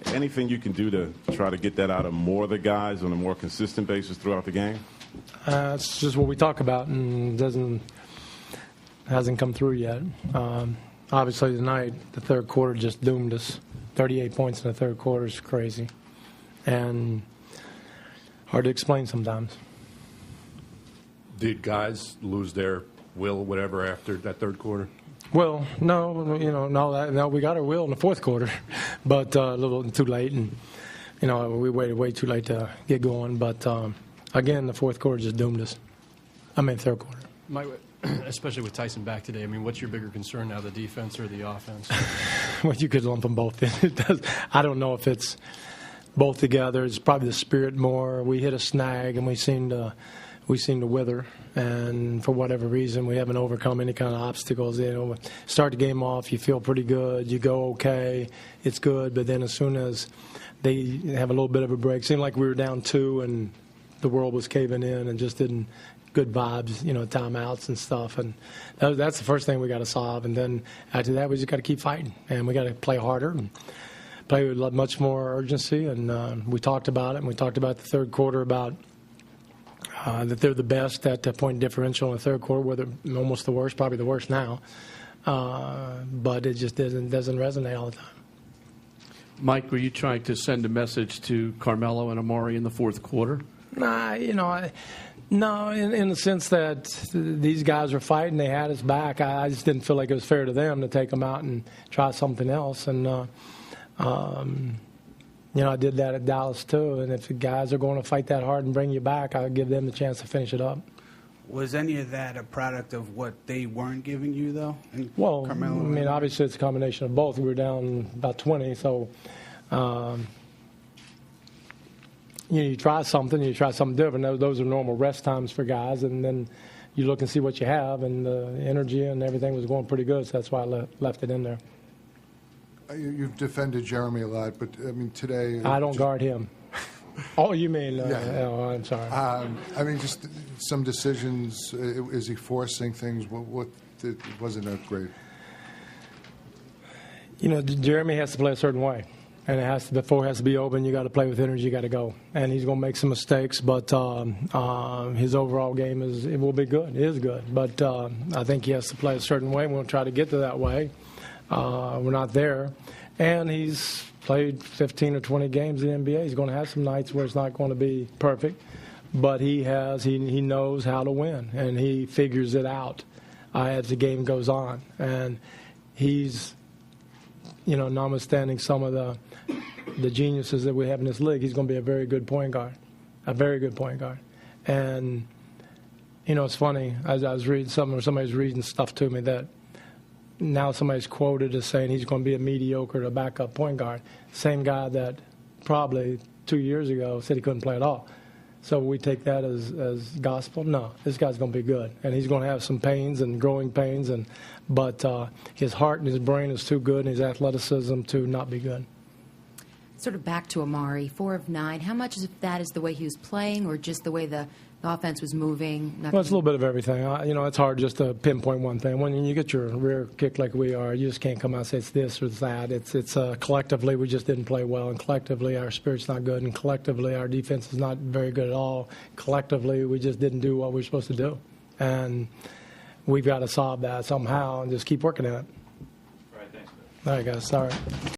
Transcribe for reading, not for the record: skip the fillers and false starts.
anything you can do to try to get that out of more of the guys on a more consistent basis throughout the game? It's just what we talk about, and hasn't come through yet. Obviously, tonight, the third quarter just doomed us. 38 points in the third quarter is crazy, and hard to explain sometimes. Did guys lose their will, whatever, after that third quarter? Well, no, we got our will in the fourth quarter, but a little too late, and we waited way too late to get going. But again, the fourth quarter just doomed us. Third quarter. Mike, especially with Tyson back today, what's your bigger concern now, the defense or the offense? Well, you could lump them both in. I don't know if it's both together. It's probably the spirit more. We hit a snag, and we seem to wither, and for whatever reason, we haven't overcome any kind of obstacles. Start the game off, you feel pretty good, you go okay, it's good, but then as soon as they have a little bit of a break, seemed like we were down 2 and the world was caving in and just didn't good vibes, timeouts and stuff, and that's the first thing we got to solve. And then after that, we just got to keep fighting, and we got to play harder and play with much more urgency. And we talked about it, and we talked about the third quarter about that they're the best at the point differential in the third quarter, whether almost the worst, probably the worst now. But it just doesn't resonate all the time. Mike, were you trying to send a message to Carmelo and Amare in the fourth quarter? Nah, no, in the sense that these guys were fighting, they had us back. I just didn't feel like it was fair to them to take them out and try something else. And I did that at Dallas too. And if the guys are going to fight that hard and bring you back, I'll give them the chance to finish it up. Was any of that a product of what they weren't giving you, though? Well, Carmelo obviously it's a combination of both. We were down about 20, so you try something different. Those are normal rest times for guys, and then you look and see what you have, and the energy and everything was going pretty good, so that's why I left it in there. You've defended Jeremy a lot, but today... I don't guard him. Oh, you mean... yeah. Oh, I'm sorry. Just some decisions. Is he forcing things? What wasn't that great? Jeremy has to play a certain way. And before it has to be open, you got to play with energy, you got to go. And he's going to make some mistakes, but his overall game will be good. It is good. But I think he has to play a certain way. We'll try to get to that way. We're not there. And he's played 15 or 20 games in the NBA. He's going to have some nights where it's not going to be perfect. But he knows how to win, and he figures it out as the game goes on. And he's, notwithstanding some of the geniuses that we have in this league, he's going to be a very good point guard. A very good point guard. And, it's funny. As I was reading something, or somebody's reading stuff to me that now somebody's quoted as saying he's going to be a mediocre to backup point guard. Same guy that probably 2 years ago said he couldn't play at all. So we take that as gospel? No, this guy's going to be good. And he's going to have some pains and growing pains, but his heart and his brain is too good and his athleticism to not be good. Sort of back to Amare, 4 of 9. How much of that is the way he was playing or just the way the offense was moving? Well, it's a little bit of everything. It's hard just to pinpoint one thing. When you get your rear kicked like we are, you just can't come out and say it's this or that. It's collectively we just didn't play well, and collectively our spirit's not good, and collectively our defense is not very good at all. Collectively we just didn't do what we were supposed to do. And we've got to solve that somehow and just keep working at it. All right, thanks. All right, guys. Sorry.